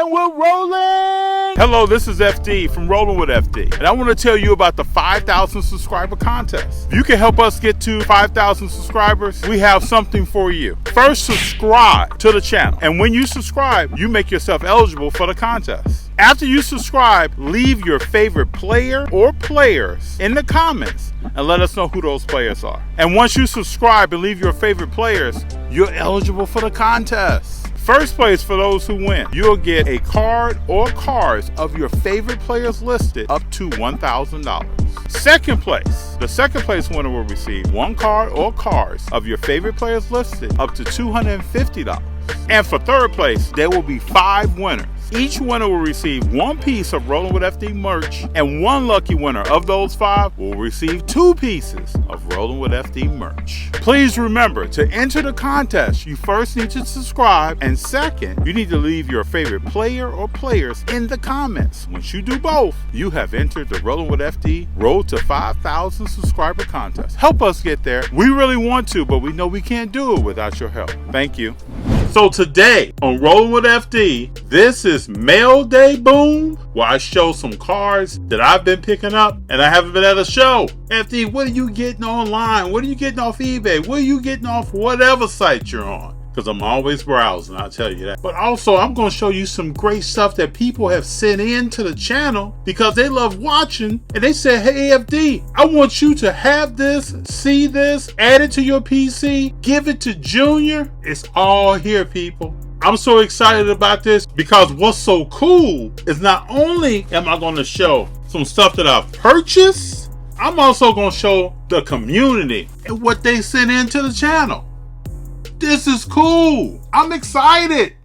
and we're rolling! Hello, this is FD from Rollin With FD, and I want to tell you about the 5,000 subscriber contest. If you can help us get to 5,000 subscribers, we have something for you. First, subscribe to the channel, and when you subscribe, you make yourself eligible for the contest. After you subscribe, leave your favorite player or players in the comments and let us know who those players are. And once you subscribe and leave your favorite players, you're eligible for the contest. First place for those who win, you'll get a card or cards of your favorite players listed up to $1,000. Second place, the second place winner will receive one card or cards of your favorite players listed up to $250. And for third place, there will be 5 winners. Each winner will receive one piece of Rollin With FD merch, and one lucky winner of those 5 will receive 2 pieces of Rollin With FD merch. Please remember, to enter the contest, you first need to subscribe, and second, you need to leave your favorite player or players in the comments. Once you do both, you have entered the Rollin With FD Road to 5,000 subscriber contest. Help us get there. We really want to, but we know we can't do it without your help. Thank you. So today on Rollin With FD, this is Mail Day Boom, where I show some cards that I've been picking up and I haven't been at a show. FD, what are you getting online? What are you getting off eBay? What are you getting off whatever site you're on? Because I'm always browsing, I'll tell you that. But also, I'm going to show you some great stuff that people have sent in to the channel because they love watching. And they said, hey, FD, I want you to have this, see this, add it to your PC, give it to Junior. It's all here, people. I'm so excited about this because what's so cool is not only am I going to show some stuff that I've purchased, I'm also going to show the community and what they sent into the channel. This is cool. I'm excited.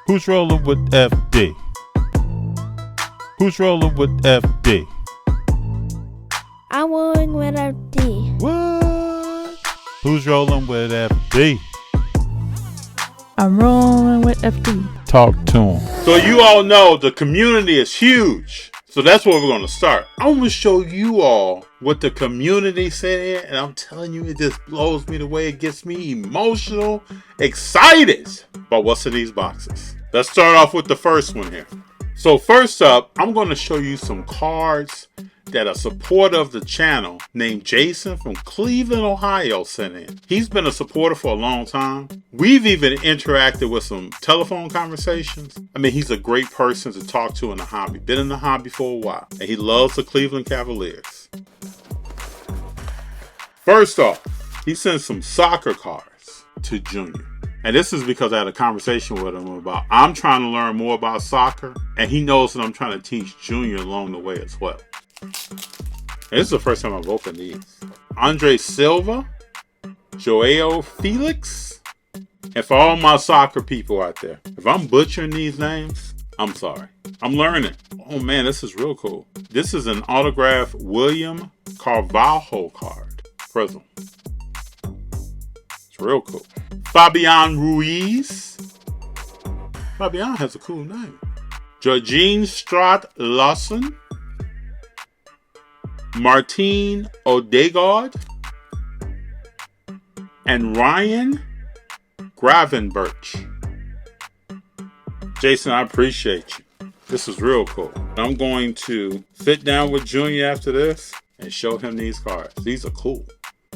Who's rolling with FD? Who's rolling with FD? I'm rolling with FD. What? Who's rolling with FD? I'm rolling with FD. Talk to him. So you all know the community is huge. So that's where we're going to start. I'm going to show you all what the community said, and I'm telling you, it just blows me the way it gets me emotional, excited about what's in these boxes. Let's start off with the first one here. So first up, I'm going to show you some cards that a supporter of the channel named Jason from Cleveland, Ohio sent in. He's been a supporter for a long time. We've even interacted with some telephone conversations. I mean, he's a great person to talk to in the hobby. Been in the hobby for a while, and he loves the Cleveland Cavaliers. First off, he sent some soccer cards to Junior. And this is because I had a conversation with him about I'm trying to learn more about soccer, and he knows that I'm trying to teach Junior along the way as well. And this is the first time I've opened these. Andre Silva, Joao Felix, and for all my soccer people out there, if I'm butchering these names, I'm sorry. I'm learning. Oh man, this is real cool. This is an autographed William Carvalho card. Prism. It's real cool. Fabian Ruiz. Fabian has a cool name. Georgine Straat-Lawson. Martin Odegaard. And Ryan Gravenberch. Jason, I appreciate you. This is real cool. I'm going to sit down with Junior after this and show him these cards. These are cool.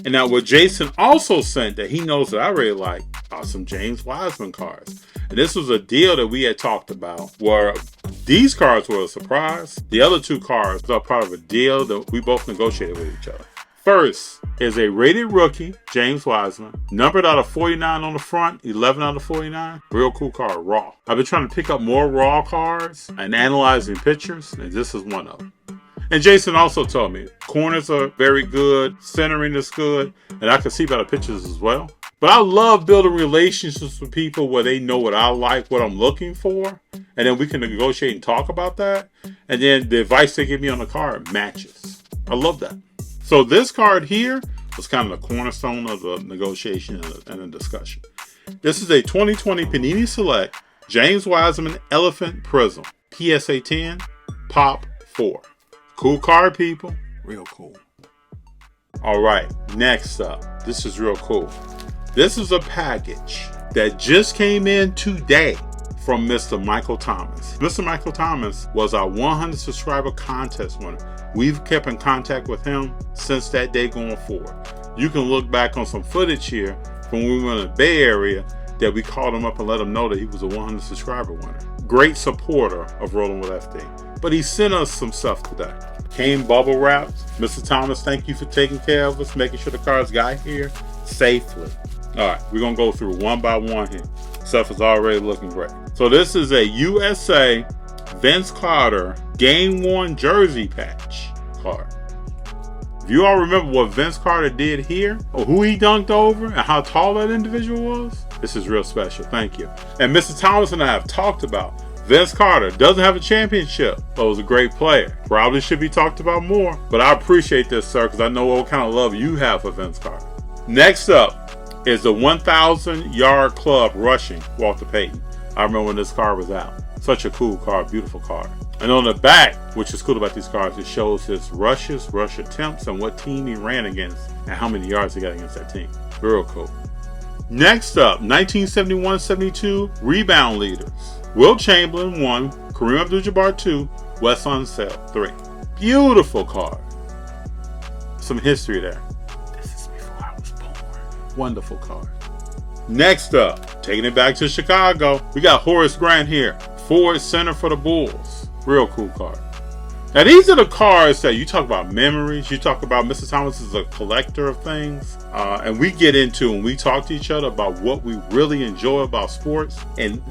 And now what Jason also sent that he knows that I really like are some James Wiseman cards. And this was a deal that we had talked about where these cards were a surprise. The other 2 cards are part of a deal that we both negotiated with each other. First is a rated rookie, James Wiseman, numbered out of 49 on the front, 11 out of 49. Real cool card, raw. I've been trying to pick up more raw cards and analyzing pictures, and this is one of them. And Jason also told me corners are very good, centering is good, and I can see by the pictures as well. But I love building relationships with people where they know what I like, what I'm looking for, and then we can negotiate and talk about that. And then the advice they give me on the card matches. I love that. So this card here was kind of the cornerstone of the negotiation and the discussion. This is a 2020 Panini Select James Wiseman Elephant Prism PSA 10 Pop 4. Cool card, people. Real cool. All right, next up. This is real cool. This is a package that just came in today from Mr. Michael Thomas. Mr. Michael Thomas was our 100 subscriber contest winner. We've kept in contact with him since that day going forward. You can look back on some footage here from when we were in the Bay Area that we called him up and let him know that he was a 100 subscriber winner. Great supporter of Rollin With FD. But he sent us some stuff today. Came bubble wrapped. Mr. Thomas, thank you for taking care of us, making sure the cars got here safely. All right, we're going to go through one by one here. Stuff is already looking great. So this is a USA Vince Carter game worn jersey patch card. If you all remember what Vince Carter did here, or who he dunked over, and how tall that individual was, this is real special. Thank you. And Mr. Thomas and I have talked about Vince Carter doesn't have a championship, but was a great player. Probably should be talked about more, but I appreciate this, sir, because I know what kind of love you have for Vince Carter. Next up is the 1,000-yard club rushing Walter Payton. I remember when this card was out. Such a cool card, beautiful card. And on the back, which is cool about these cards, it shows his rushes, rush attempts, and what team he ran against, and how many yards he got against that team. Real cool. Next up, 1971-72 rebound leaders. Wilt Chamberlain 1, Kareem Abdul-Jabbar 2, Wes Unseld 3. Beautiful card. Some history there. This is before I was born. Wonderful card. Next up, taking it back to Chicago, we got Horace Grant here, forward center for the Bulls. Real cool card. Now these are the cards that you talk about memories. You talk about Mr. Thomas is a collector of things. And we get into and we talk to each other about what we really enjoy about sports. And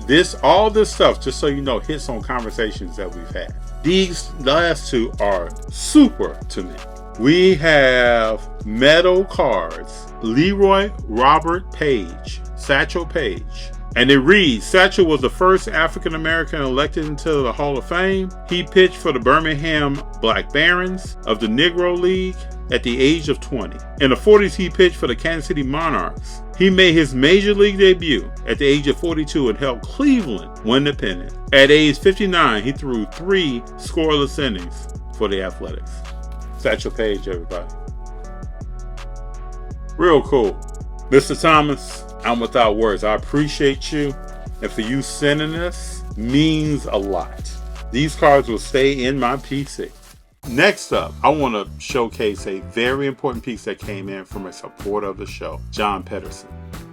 all this stuff, just so you know, hits on conversations that we've had. These last two are super to me. We have metal cards. Leroy Robert Page, Satchel Paige. And it reads, Satchel was the first African-American elected into the Hall of Fame. He pitched for the Birmingham Black Barons of the Negro League at the age of 20. In the 40s, he pitched for the Kansas City Monarchs. He made his major league debut at the age of 42 and helped Cleveland win the pennant. At age 59, he threw 3 scoreless innings for the Athletics. Satchel Paige, everybody. Real cool. Mr. Thomas, I'm without words. I appreciate you. And for you sending this means a lot. These cards will stay in my PC. Next up, I want to showcase a very important piece that came in from a supporter of the show, John Pedersen.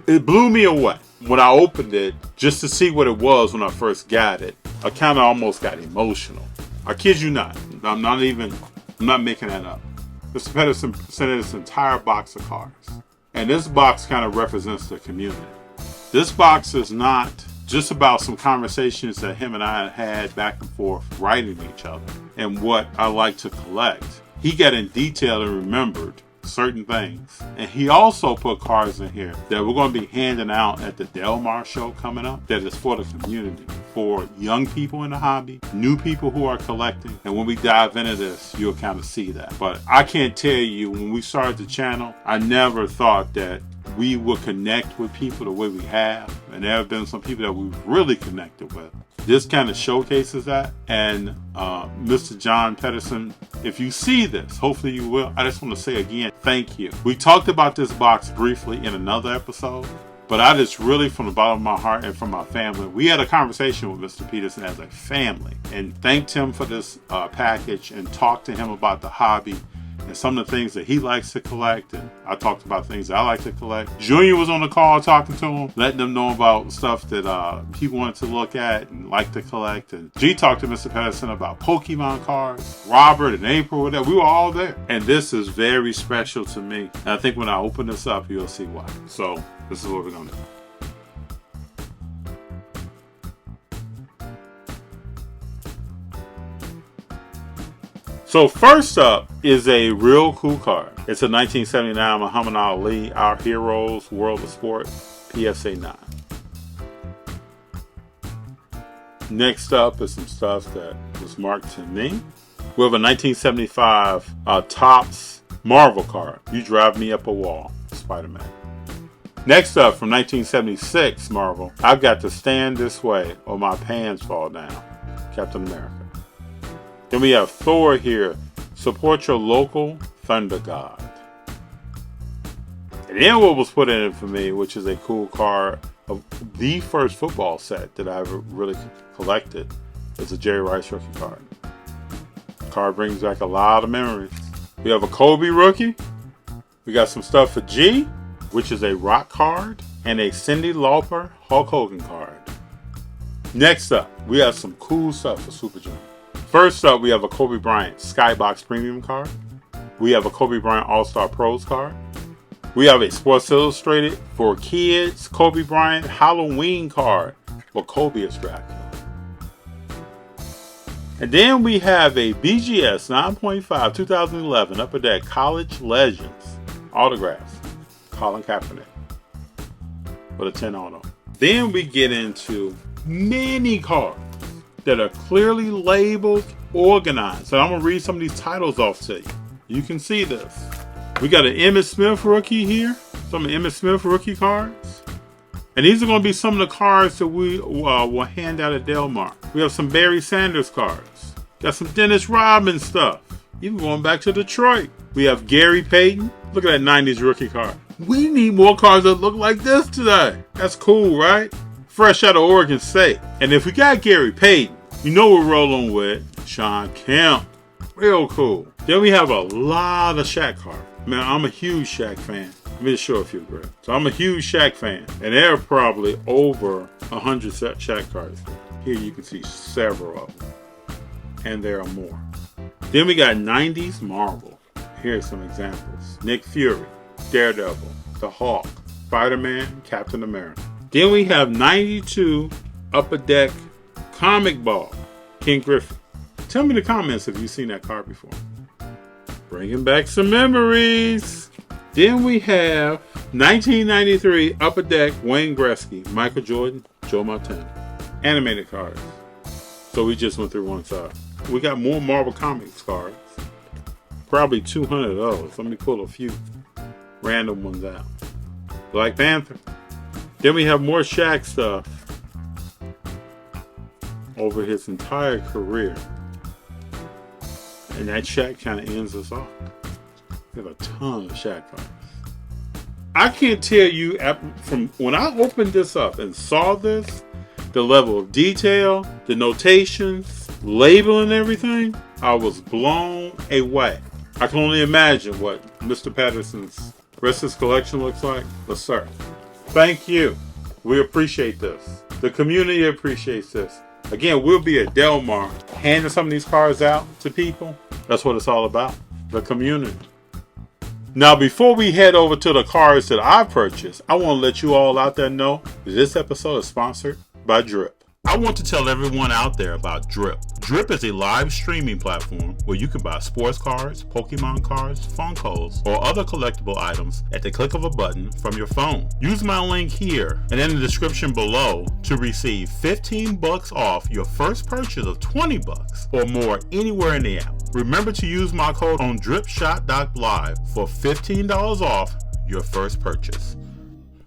It blew me away when I opened it just to see what it was when I first got it. I kind of almost got emotional. I kid you not. I'm not making that up. Mr. Pedersen sent this entire box of cards. And this box kind of represents the community. This box is not just about some conversations that him and I had back and forth writing to each other and what I like to collect. He got in detail and remembered certain things. And he also put cards in here that we're going to be handing out at the Delmar show coming up that is for the community, for young people in the hobby, new people who are collecting. And when we dive into this, you'll kind of see that. But I can't tell you, when we started the channel, I never thought that we would connect with people the way we have. And there have been some people that we've really connected with. This kind of showcases that. And Mr. John Pedersen, if you see this, hopefully you will. I just want to say again, thank you. We talked about this box briefly in another episode, but I just really, from the bottom of my heart and from my family, we had a conversation with Mr. Pedersen as a family and thanked him for this package and talked to him about the hobby and some of the things that he likes to collect. And I talked about things that I like to collect. Junior was on the call talking to him, letting them know about stuff that he wanted to look at and like to collect. And G talked to Mr. Pedersen about Pokemon cards. Robert and April were there. We were all there. And this is very special to me. And I think when I open this up, you'll see why. So this is what we're going to do. So first up is a real cool card. It's a 1979 Muhammad Ali, Our Heroes, World of Sport, PSA 9. Next up is some stuff that was marked to me. We have a 1975 Topps Marvel card, You Drive Me Up a Wall, Spider-Man. Next up, from 1976 Marvel, I've got to Stand This Way or My Pants Fall Down, Captain America. Then we have Thor here, Support Your Local Thunder God. And then what was put in it for me, which is a cool card, the first football set that I ever really collected is a Jerry Rice rookie card. The card brings back a lot of memories. We have a Kobe rookie. We got some stuff for G, which is a Rock card, and a Cyndi Lauper Hulk Hogan card. Next up, we have some cool stuff for Super Junior. First up, we have a Kobe Bryant Skybox Premium card. We have a Kobe Bryant All-Star Pros card. We have a Sports Illustrated for Kids Kobe Bryant Halloween card with Kobe as Dracula. And then we have a BGS 9.5 2011 Upper Deck College Legends autographs, Colin Kaepernick with a 10 auto. Then we get into many cards that are clearly labeled, organized. So I'm going to read some of these titles off to you. You can see this. We got an Emmitt Smith rookie here. Some Emmitt Smith rookie cards. And these are going to be some of the cards that we will hand out at Del Mar. We have some Barry Sanders cards. Got some Dennis Rodman stuff. Even going back to Detroit. We have Gary Payton. Look at that 90s rookie card. We need more cards that look like this today. That's cool, right? Fresh out of Oregon State. And if we got Gary Payton, you know we're rolling with Sean Kemp. Real cool. Then we have a lot of Shaq cards. Man, I'm a huge Shaq fan. Let me just show a few, Greg. So I'm a huge Shaq fan. And there are probably over 100 Shaq cards. Here you can see several of them. And there are more. Then we got 90s Marvel. Here's some examples. Nick Fury, Daredevil, The Hulk, Spider-Man, Captain America. Then we have 92 Upper Deck Comic Ball, King Griffey. Tell me in the comments if you've seen that card before. Bringing back some memories. Then we have 1993 Upper Deck Wayne Gretzky, Michael Jordan, Joe Montana. Animated cards. So we just went through one side. We got more Marvel Comics cards. Probably 200 of those. Let me pull a few random ones out. Black Panther. Then we have more Shaq stuff over his entire career. And that Shaq kind of ends us off. We have a ton of Shaq cards. I can't tell you, from when I opened this up and saw this, the level of detail, the notations, labeling everything, I was blown away. I can only imagine what Mr. Patterson's rest of his collection looks like. But sir, thank you. We appreciate this. The community appreciates this. Again, we'll be at Del Mar handing some of these cards out to people. That's what it's all about. The community. Now, before we head over to the cards that I purchased, I want to let you all out there know that this episode is sponsored by Drip. I want to tell everyone out there about Drip. Drip is a live streaming platform where you can buy sports cards, Pokemon cards, Funkos, or other collectible items at the click of a button from your phone. Use my link here and in the description below to receive $15 off your first purchase of $20 or more anywhere in the app. Remember to use my code on dripshot.live for $15 off your first purchase.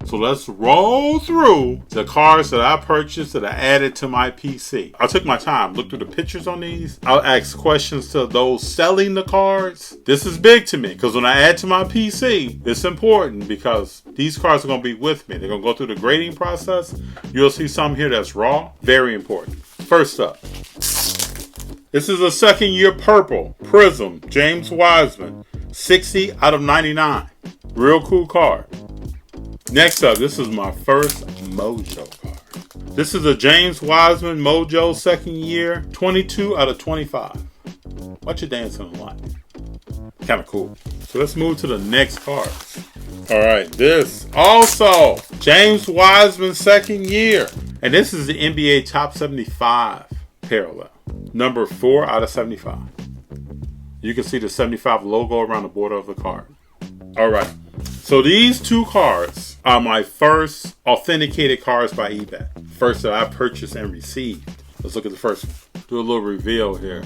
So let's roll through the cards that I purchased that I added to my PC. I took my time, looked through the pictures on these. I'll ask questions to those selling the cards. This is big to me because when I add to my PC, it's important because these cards are going to be with me. They're going to go through the grading process. You'll see some here that's raw. Very important. First up, this is a second year purple Prism James Wiseman 60 out of 99. Real cool card. Next up, this is my first Mojo card. This is a James Wiseman Mojo second year, 22 out of 25. What you dancing like? Kind of cool. So let's move to the next card. All right, this also James Wiseman second year. And this is the NBA Top 75 parallel. Number 4 out of 75. You can see the 75 logo around the border of the card. All right. So these two cards are my first authenticated cards by eBay. First that I purchased and received. Let's look at the first one. Do a little reveal here.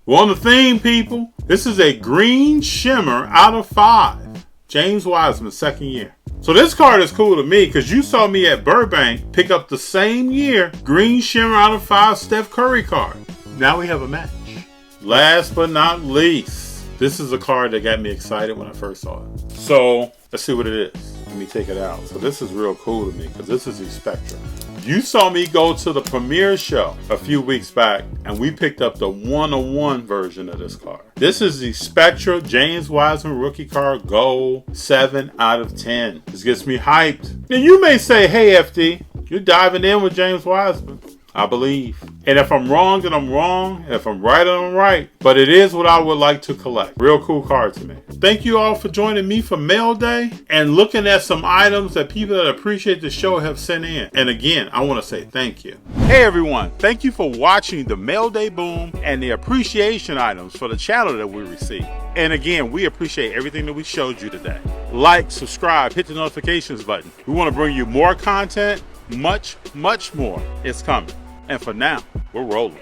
We're on the theme, people. This is a green shimmer out of 5. James Wiseman, second year. So this card is cool to me because you saw me at Burbank pick up the same year green shimmer out of 5 Steph Curry card. Now we have a match. Last but not least, this is a card that got me excited when I first saw it. So let's see what it is. Let me take it out. So this is real cool to me because this is the Spectra. You saw me go to the premiere show a few weeks back and we picked up the 101 version of this car. This is the Spectra James Wiseman rookie car gold, 7 out of 10. This gets me hyped. And you may say, hey FD, you're diving in with James Wiseman. I believe. And if I'm wrong, then I'm wrong. And if I'm right, then I'm right. But it is what I would like to collect. Real cool car to me. Thank you all for joining me for Mail Day and looking at some items that people that appreciate the show have sent in. And again, I want to say thank you. Hey everyone, thank you for watching the Mail Day Boom and the appreciation items for the channel that we received. And again, we appreciate everything that we showed you today. Like, subscribe, hit the notifications button. We want to bring you more content, much more is coming. And for now, we're rolling.